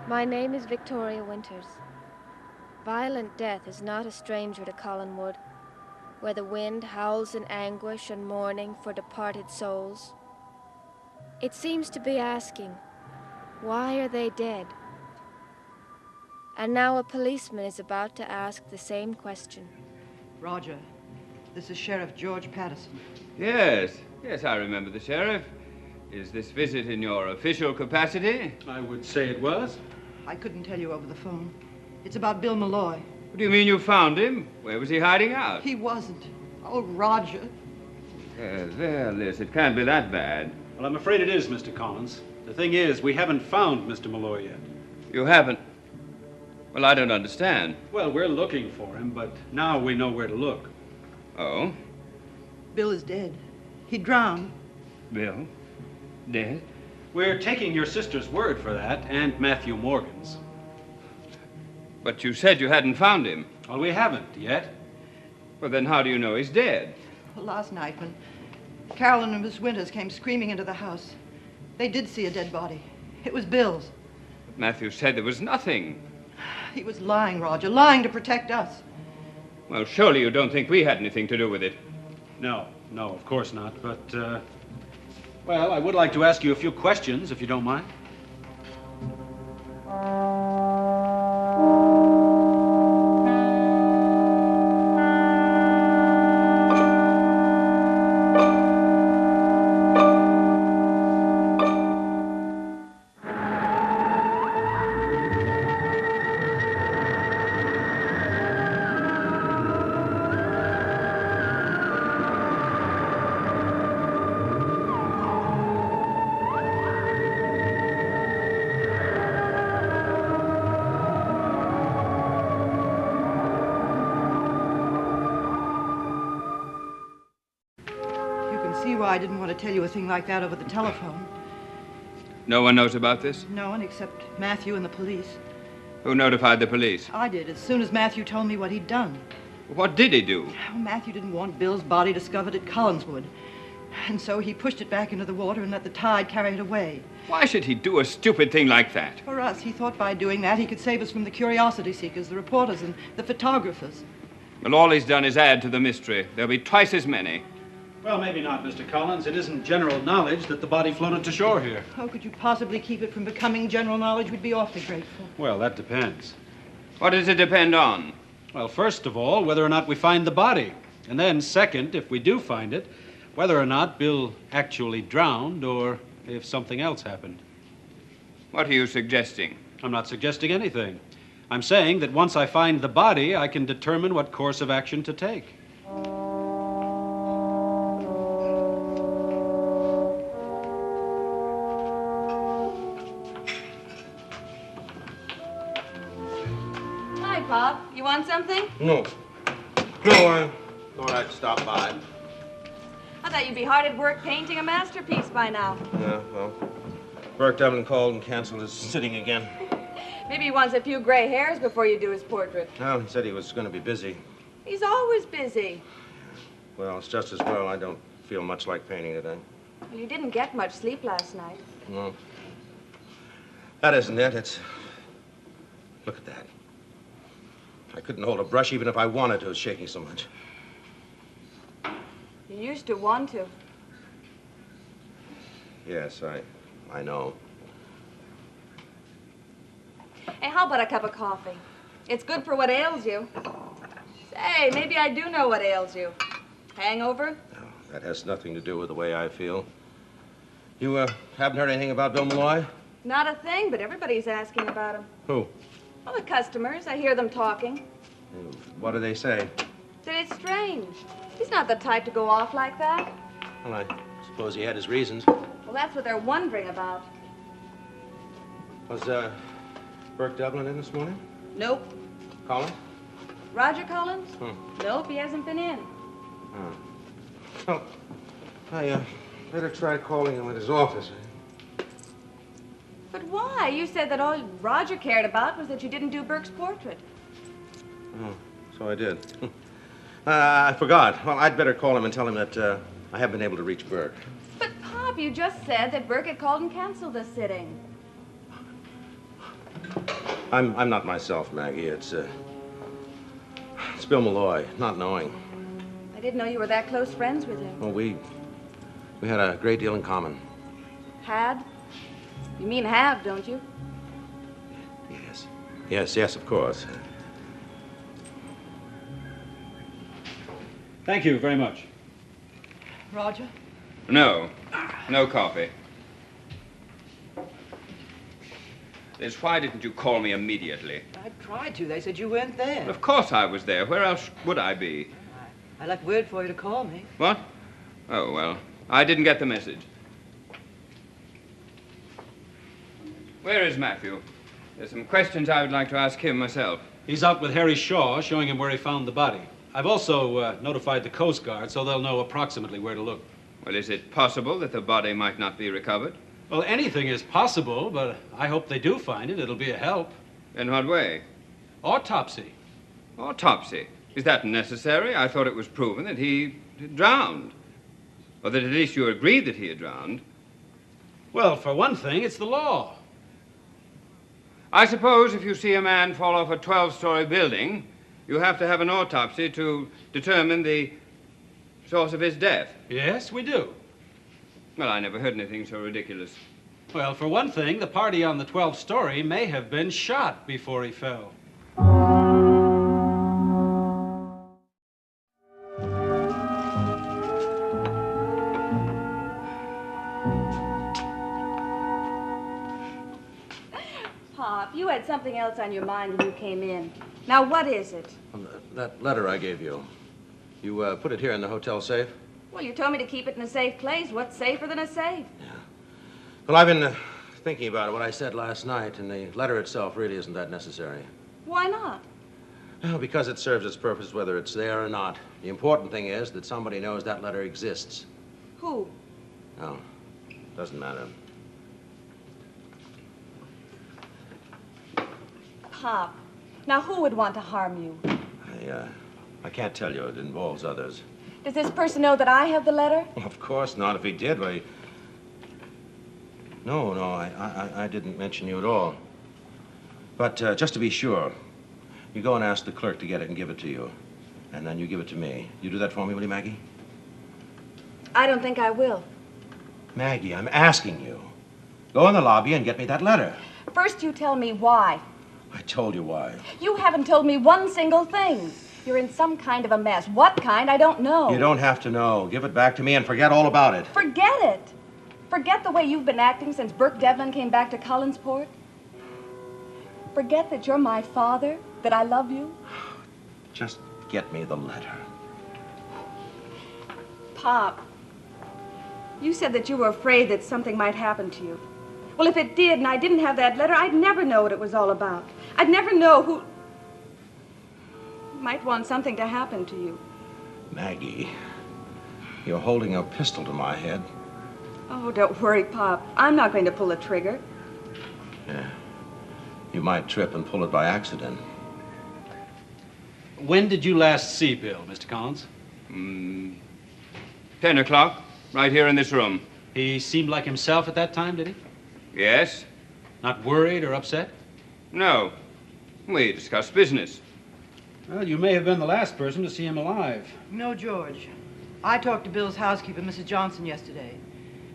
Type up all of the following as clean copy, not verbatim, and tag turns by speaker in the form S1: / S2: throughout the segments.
S1: My name is Victoria Winters. Violent death is not a stranger to Collinwood, where the wind howls in anguish and mourning for departed souls. It seems to be asking, why are they dead? And now a policeman is about to ask the same question.
S2: Roger, this is Sheriff George Patterson.
S3: Yes, I remember the sheriff. Is this visit in your official capacity?
S4: I would say it was.
S2: I couldn't tell you over the phone. It's about Bill Malloy.
S3: What do you mean you found him? Where was he hiding out?
S2: He wasn't. Oh, Roger.
S3: There, Liz, it can't be that bad.
S4: Well, I'm afraid it is, Mr. Collins. The thing is, we haven't found Mr. Malloy yet.
S3: You haven't? Well, I don't understand.
S4: Well, we're looking for him, but now we know where to look.
S3: Oh?
S2: Bill is dead. He drowned.
S3: Bill? Dead?
S4: We're taking your sister's word for that, and Matthew Morgan's.
S3: But you said you hadn't found him.
S4: Well, we haven't yet.
S3: Well, then how do you know he's dead?
S2: Well, last night when Carolyn and Miss Winters came screaming into the house, they did see a dead body. It was Bill's.
S3: But Matthew said there was nothing.
S2: He was lying, Roger, lying to protect us.
S3: Well, surely you don't think we had anything to do with it.
S4: No, of course not. But, well, I would like to ask you a few questions, if you don't mind.
S2: I didn't want to tell you a thing like that over the telephone.
S3: No one knows about this?
S2: No one except Matthew and the police.
S3: Who notified the police?
S2: I did, as soon as Matthew told me what he'd done.
S3: What did he do?
S2: Oh, Matthew didn't want Bill's body discovered at Collinwood. And so he pushed it back into the water and let the tide carry it away.
S3: Why should he do a stupid thing like that?
S2: For us, he thought by doing that he could save us from the curiosity seekers, the reporters, and the photographers.
S3: Well, all he's done is add to the mystery. There'll be twice as many.
S4: Well, maybe not, Mr. Collins. It isn't general knowledge that the body floated to shore here.
S2: How could you possibly keep it from becoming general knowledge? We'd be awfully grateful.
S4: Well, that depends.
S3: What does it depend on?
S4: Well, first of all, whether or not we find the body. And then, second, if we do find it, whether or not Bill actually drowned or if something else happened.
S3: What are you suggesting?
S4: I'm not suggesting anything. I'm saying that once I find the body, I can determine what course of action to take.
S5: Bob, you want something?
S6: No, I thought I'd stop by.
S5: I thought you'd be hard at work painting a masterpiece by now.
S6: Yeah, well, Burke Devlin called and canceled his sitting again.
S5: Maybe he wants a few gray hairs before you do his portrait.
S6: No, he said he was going to be busy.
S5: He's always busy.
S6: Well, it's just as well I don't feel much like painting today.
S5: Well, you didn't get much sleep last night.
S6: No. That isn't it. It's... Look at that. I couldn't hold a brush even if I wanted to. It's shaking so much.
S5: You used to want to.
S6: Yes, I know.
S5: Hey, how about a cup of coffee? It's good for what ails you. Say, maybe I do know what ails you. Hangover?
S6: No, that has nothing to do with the way I feel. You, haven't heard anything about Bill Malloy?
S5: Not a thing, but everybody's asking about him.
S6: Who?
S5: Well, the customers. I hear them talking.
S6: What do they say?
S5: That it's strange. He's not the type to go off like that.
S6: Well, I suppose he had his reasons.
S5: Well, that's what they're wondering about.
S6: Was, Burke Devlin in this morning?
S5: Nope.
S6: Collins?
S5: Roger Collins? Nope, he hasn't been in.
S6: Oh. Well, I, better try calling him at his office.
S5: But why? You said that all Roger cared about was that you didn't do Burke's portrait.
S6: Oh, so I did. I forgot. Well, I'd better call him and tell him that I haven't been able to reach Burke.
S5: But, Pop, you just said that Burke had called and canceled the sitting.
S6: I'm not myself, Maggie. It's Bill Malloy, not knowing.
S5: I didn't know you were that close friends with him.
S6: Well, we had a great deal in common.
S5: Had? You mean have, don't you?
S6: Yes, of course.
S4: Thank you very much.
S2: Roger?
S3: No coffee. Liz, why didn't you call me immediately?
S2: I tried to. They said you weren't there.
S3: Of course I was there. Where else would I be?
S2: I left word for you to call me.
S3: What? Oh, well, I didn't get the message. Where is Matthew? There's some questions I would like to ask him myself.
S4: He's out with Harry Shaw, showing him where he found the body. I've also notified the Coast Guard, so they'll know approximately where to look.
S3: Well, is it possible that the body might not be recovered?
S4: Well, anything is possible, but I hope they do find it. It'll be a help.
S3: In what way?
S4: Autopsy.
S3: Autopsy. Is that necessary? I thought it was proven that he drowned. Or that at least you agreed that he had drowned.
S4: Well, for one thing, it's the law.
S3: I suppose if you see a man fall off a 12-story building, you have to have an autopsy to determine the source of his death.
S4: Yes, we do.
S3: Well, I never heard anything so ridiculous.
S4: Well, for one thing, the party on the 12th story may have been shot before he fell.
S5: Pop, you had something else on your mind when you came in. Now, what is it?
S6: That letter I gave you. You put it here in the hotel safe?
S5: Well, you told me to keep it in a safe place. What's safer than a safe?
S6: Yeah. Well, I've been thinking about it, what I said last night, and the letter itself really isn't that necessary.
S5: Why not?
S6: Well, because it serves its purpose whether it's there or not. The important thing is that somebody knows that letter exists.
S5: Who?
S6: No, doesn't matter.
S5: Pop. Now, who would want to harm you?
S6: I can't tell you. It involves others.
S5: Does this person know that I have the letter?
S6: Well, of course not. If he did, why... No, I didn't mention you at all. But just to be sure, you go and ask the clerk to get it and give it to you. And then you give it to me. You do that for me, will you, Maggie?
S5: I don't think I will.
S6: Maggie, I'm asking you. Go in the lobby and get me that letter.
S5: First, you tell me why.
S6: I told you why.
S5: You haven't told me one single thing. You're in some kind of a mess. What kind, I don't know.
S6: You don't have to know. Give it back to me and forget all about it.
S5: Forget it. Forget the way you've been acting since Burke Devlin came back to Collinsport. Forget that you're my father, that I love you.
S6: Just get me the letter.
S5: Pop, you said that you were afraid that something might happen to you. Well, if it did and I didn't have that letter, I'd never know what it was all about. I'd never know who might want something to happen to you.
S6: Maggie, you're holding a pistol to my head.
S5: Oh, don't worry, Pop. I'm not going to pull the trigger.
S6: Yeah. You might trip and pull it by accident.
S4: When did you last see Bill, Mr. Collins?
S3: 10 o'clock, right here in this room.
S4: He seemed like himself at that time, did he?
S3: Yes?
S4: Not worried or upset?
S3: No. We discussed business.
S4: Well, you may have been the last person to see him alive.
S2: No, George. I talked to Bill's housekeeper, Mrs. Johnson, yesterday.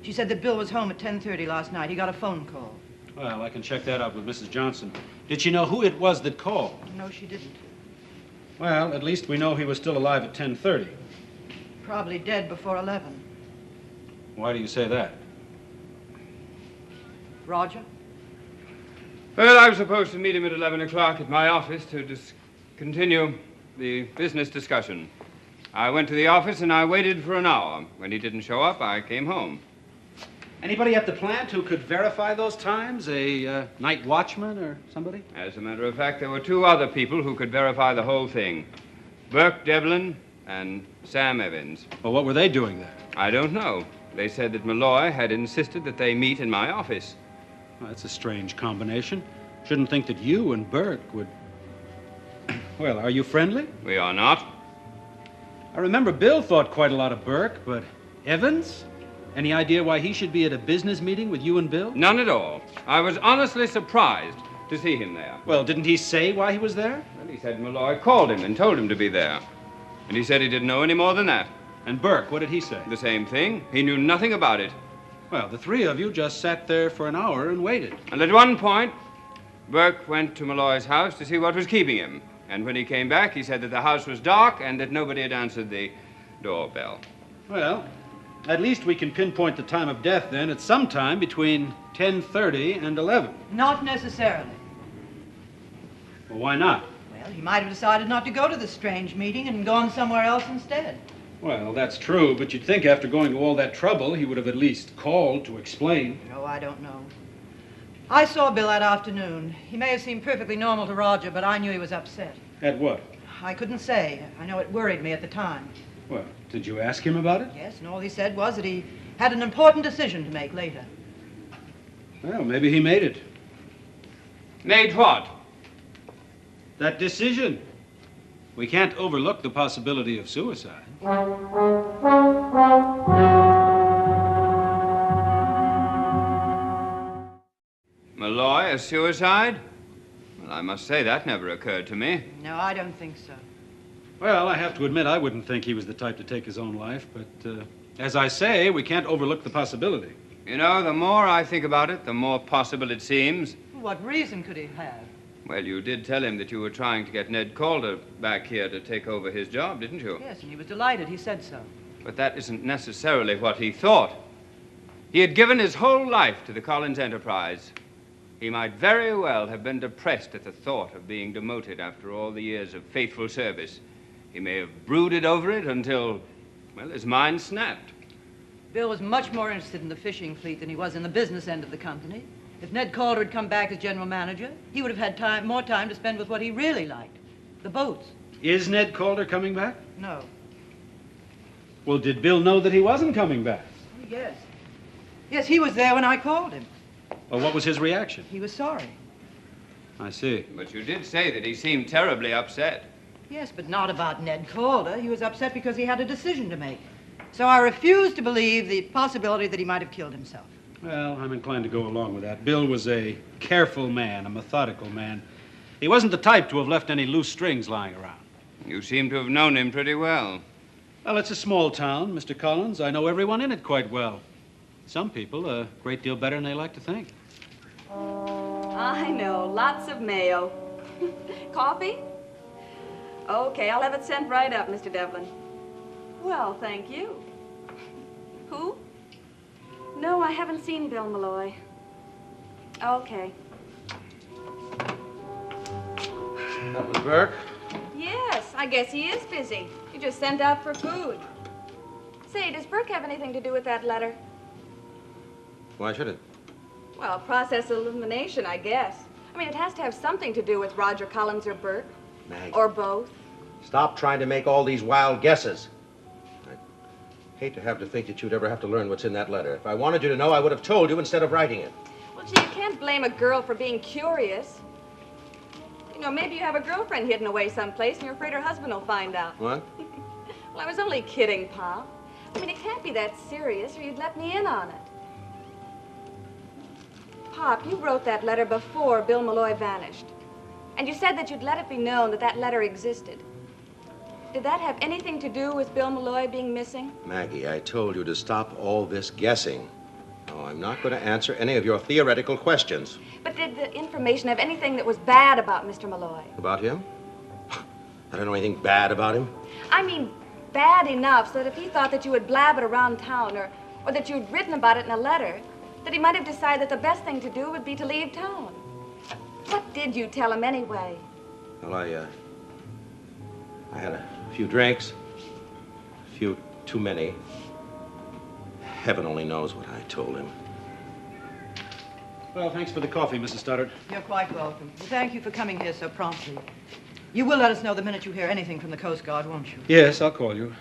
S2: She said that Bill was home at 10:30 last night. He got a phone call.
S4: Well, I can check that out with Mrs. Johnson. Did she know who it was that called?
S2: No, she didn't.
S4: Well, at least we know he was still alive at 10:30.
S2: Probably dead before 11.
S4: Why do you say that?
S2: Roger?
S3: Well, I was supposed to meet him at 11 o'clock at my office to continue the business discussion. I went to the office and I waited for an hour. When he didn't show up, I came home.
S4: Anybody at the plant who could verify those times? A night watchman or somebody?
S3: As a matter of fact, there were two other people who could verify the whole thing. Burke Devlin and Sam Evans.
S4: Well, what were they doing there?
S3: I don't know. They said that Malloy had insisted that they meet in my office.
S4: Well, that's a strange combination. Shouldn't think that you and Burke would... Well, are you friendly?
S3: We are not.
S4: I remember Bill thought quite a lot of Burke, but Evans? Any idea why he should be at a business meeting with you and Bill?
S3: None at all. I was honestly surprised to see him there.
S4: Well, didn't he say why he was there?
S3: Well, he said Malloy called him and told him to be there. And he said he didn't know any more than that.
S4: And Burke, what did he say?
S3: The same thing. He knew nothing about it.
S4: Well, the three of you just sat there for an hour and waited.
S3: And at one point, Burke went to Malloy's house to see what was keeping him. And when he came back, he said that the house was dark and that nobody had answered the doorbell.
S4: Well, at least we can pinpoint the time of death then at some time between 10:30 and 11.
S2: Not necessarily.
S4: Well, why not?
S2: Well, he might have decided not to go to this strange meeting and gone somewhere else instead.
S4: Well, that's true, but you'd think after going to all that trouble, he would have at least called to explain.
S2: No, I don't know. I saw Bill that afternoon. He may have seemed perfectly normal to Roger, but I knew he was upset.
S4: At what?
S2: I couldn't say. I know it worried me at the time.
S4: Well, did you ask him about it?
S2: Yes, and all he said was that he had an important decision to make later.
S4: Well, maybe he made it.
S3: Made what?
S4: That decision. We can't overlook the possibility of suicide.
S3: Malloy, a suicide? Well, I must say that never occurred to me.
S2: No, I don't think so.
S4: Well, I have to admit I wouldn't think he was the type to take his own life, but as I say, we can't overlook the possibility.
S3: You know, the more I think about it, the more possible it seems.
S2: What reason could he have?
S3: Well, you did tell him that you were trying to get Ned Calder back here to take over his job, didn't you?
S2: Yes, and he was delighted. He said so.
S3: But that isn't necessarily what he thought. He had given his whole life to the Collins enterprise. He might very well have been depressed at the thought of being demoted after all the years of faithful service. He may have brooded over it until, well, his mind snapped.
S2: Bill was much more interested in the fishing fleet than he was in the business end of the company. If Ned Calder had come back as general manager, he would have had more time to spend with what he really liked, the boats.
S4: Is Ned Calder coming back?
S2: No.
S4: Well, did Bill know that he wasn't coming back?
S2: Yes. Yes, he was there when I called him.
S4: Well, what was his reaction?
S2: He was sorry.
S4: I see.
S3: But you did say that he seemed terribly upset.
S2: Yes, but not about Ned Calder. He was upset because he had a decision to make. So I refused to believe the possibility that he might have killed himself.
S4: Well, I'm inclined to go along with that. Bill was a careful man, a methodical man. He wasn't the type to have left any loose strings lying around.
S3: You seem to have known him pretty well.
S4: Well, it's a small town, Mr. Collins. I know everyone in it quite well. Some people a great deal better than they like to think.
S5: I know, lots of mayo. Coffee? Okay, I'll have it sent right up, Mr. Devlin. Well, thank you. Who? No, I haven't seen Bill Malloy. Okay.
S6: That was Burke?
S5: Yes, I guess he is busy. He just sent out for food. Say, does Burke have anything to do with that letter?
S6: Why should it?
S5: Well, process of elimination, I guess. I mean, it has to have something to do with Roger Collins or Burke.
S6: Maggie.
S5: Or both.
S6: Stop trying to make all these wild guesses. I hate to have to think that you'd ever have to learn what's in that letter. If I wanted you to know, I would have told you instead of writing it.
S5: Well, gee, you can't blame a girl for being curious. You know, maybe you have a girlfriend hidden away someplace and you're afraid her husband will find out.
S6: What?
S5: Well, I was only kidding, Pop. I mean, it can't be that serious or you'd let me in on it. Pop, you wrote that letter before Bill Malloy vanished. And you said that you'd let it be known that that letter existed. Did that have anything to do with Bill Malloy being missing?
S6: Maggie, I told you to stop all this guessing. No, I'm not going to answer any of your theoretical questions.
S5: But did the information have anything that was bad about Mr. Malloy?
S6: About him? I don't know anything bad about him.
S5: I mean, bad enough so that if he thought that you would blab it around town or that you'd written about it in a letter, that he might have decided that the best thing to do would be to leave town. What did you tell him anyway?
S6: Well, I had a few drinks. A few too many. Heaven only knows what I told him.
S4: Well, thanks for the coffee, Mrs. Stoddard.
S2: You're quite welcome. Well, thank you for coming here so promptly. You will let us know the minute you hear anything from the Coast Guard, won't you?
S4: Yes, I'll call you.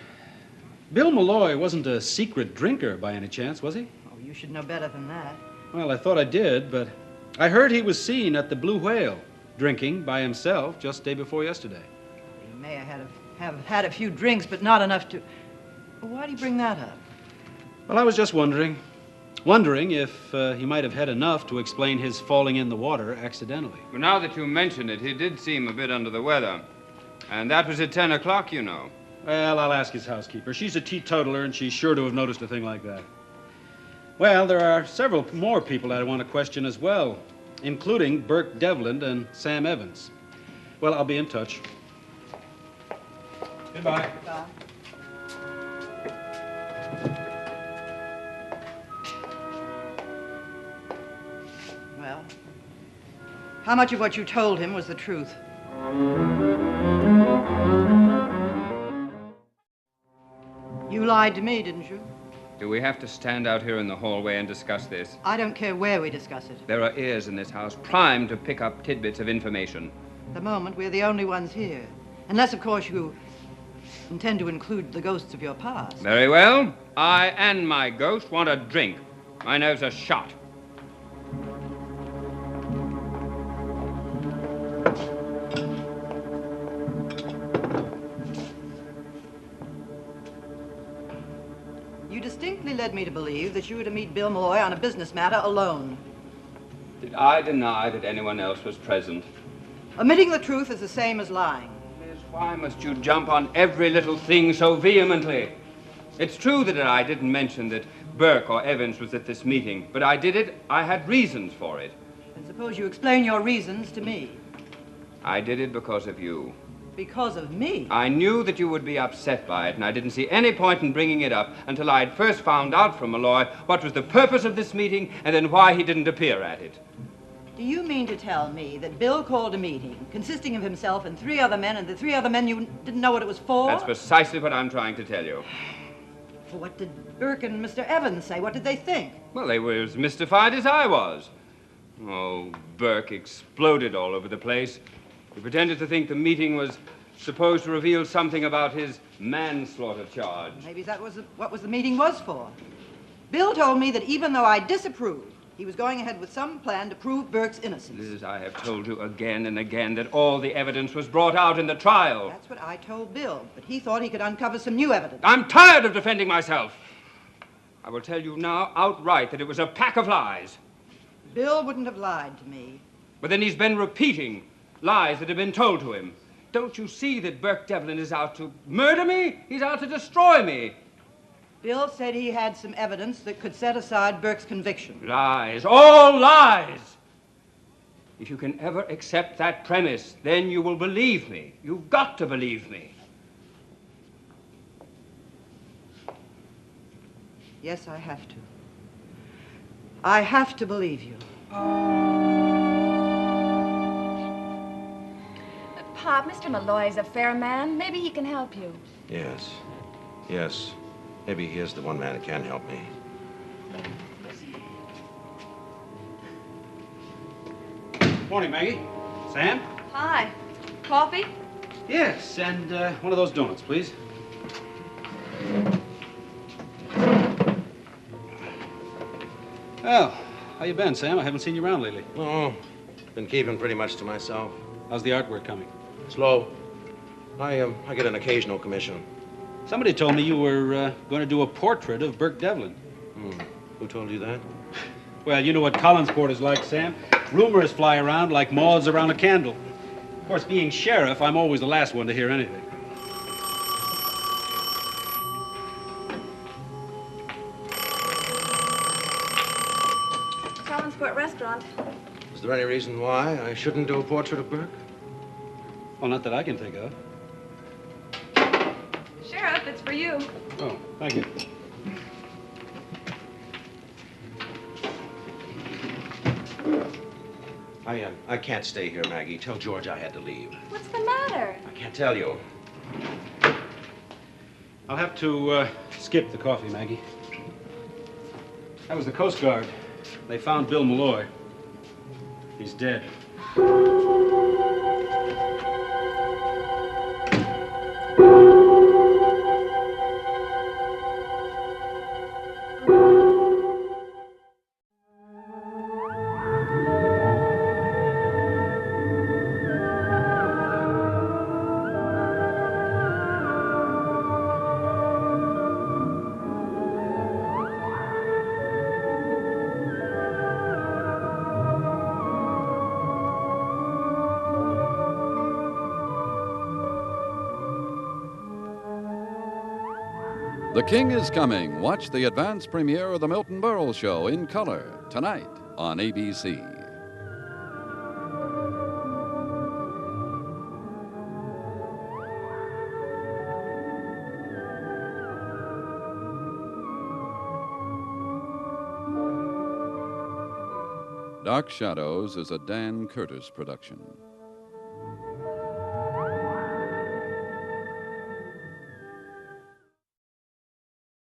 S4: Bill Malloy wasn't a secret drinker by any chance, was he?
S2: Oh, you should know better than that.
S4: Well, I thought I did, but I heard he was seen at the Blue Whale, drinking by himself just day before yesterday.
S2: He may have had a few drinks, but not enough to... Well, why do you bring that up?
S4: Well, I was just wondering. wondering if he might have had enough to explain his falling in the water accidentally.
S3: Well, now that you mention it, he did seem a bit under the weather. And that was at 10 o'clock, you know.
S4: Well, I'll ask his housekeeper. She's a teetotaler, and she's sure to have noticed a thing like that. Well, there are several more people I want to question as well, including Burke Devlin and Sam Evans. Well, I'll be in touch. Goodbye.
S5: Bye.
S2: Well, how much of what you told him was the truth? You lied to me, didn't you?
S3: Do we have to stand out here in the hallway and discuss this?
S2: I don't care where we discuss it.
S3: There are ears in this house primed to pick up tidbits of information.
S2: At the moment, we're the only ones here. Unless, of course, you intend to include the ghosts of your past.
S3: Very well. I and my ghost want a drink. My nerves are shot.
S2: You distinctly led me to believe that you were to meet Bill Malloy on a business matter alone.
S3: Did I deny that anyone else was present?
S2: Omitting the truth is the same as lying.
S3: Miss, why must you jump on every little thing so vehemently? It's true that I didn't mention that Burke or Evans was at this meeting, but I did it. I had reasons for it.
S2: And suppose you explain your reasons to me.
S3: I did it because of you.
S2: Because of me?
S3: I knew that you would be upset by it, and I didn't see any point in bringing it up until I had first found out from Malloy what was the purpose of this meeting and then why he didn't appear at it.
S2: Do you mean to tell me that Bill called a meeting consisting of himself and 3 other men, and the 3 other men you didn't know what it was for?
S3: That's precisely what I'm trying to tell you.
S2: Well, what did Burke and Mr. Evans say? What did they think?
S3: Well, they were as mystified as I was. Oh, Burke exploded all over the place. He pretended to think the meeting was supposed to reveal something about his manslaughter charge.
S2: Maybe that was what the meeting was for. Bill told me that even though I disapproved, he was going ahead with some plan to prove Burke's innocence.
S3: Liz, I have told you again and again that all the evidence was brought out in the trial.
S2: That's what I told Bill, but he thought he could uncover some new evidence.
S3: I'm tired of defending myself. I will tell you now outright that it was a pack of lies.
S2: Bill wouldn't have lied to me.
S3: But then he's been repeating lies that have been told to him. Don't you see that Burke Devlin is out to murder me? He's out to destroy me.
S2: Bill said he had some evidence that could set aside Burke's conviction.
S3: Lies, all lies. If you can ever accept that premise, then you will believe me. You've got to believe me.
S2: Yes, I have to. I have to believe you.
S5: Pop, Mr. Malloy is a fair man. Maybe he can help you.
S6: Yes. Yes. Maybe he is the one man who can help me.
S4: Morning, Maggie. Sam?
S5: Hi. Coffee?
S4: Yes, and one of those donuts, please. Well, how you been, Sam? I haven't seen you around lately.
S6: Oh, been keeping pretty much to myself.
S4: How's the artwork coming?
S6: Slow. I get an occasional commission.
S4: Somebody told me you were going to do a portrait of Burke Devlin.
S6: Who told you that?
S4: Well, you know what Collinsport is like, Sam. Rumors fly around like moths around a candle. Of course, being sheriff, I'm always the last one to hear anything.
S5: Collinsport Restaurant.
S6: Is there any reason why I shouldn't do a portrait of Burke?
S4: Well, not that I can think of.
S5: Sheriff, it's for you.
S4: Oh, thank you.
S6: I can't stay here, Maggie. Tell George I had to leave.
S5: What's the matter?
S6: I can't tell you.
S4: I'll have to skip the coffee, Maggie. That was the Coast Guard. They found Bill Malloy. He's dead.
S7: The King is Coming. Watch the advance premiere of The Milton Berle Show in color tonight on ABC. Dark Shadows is a Dan Curtis production.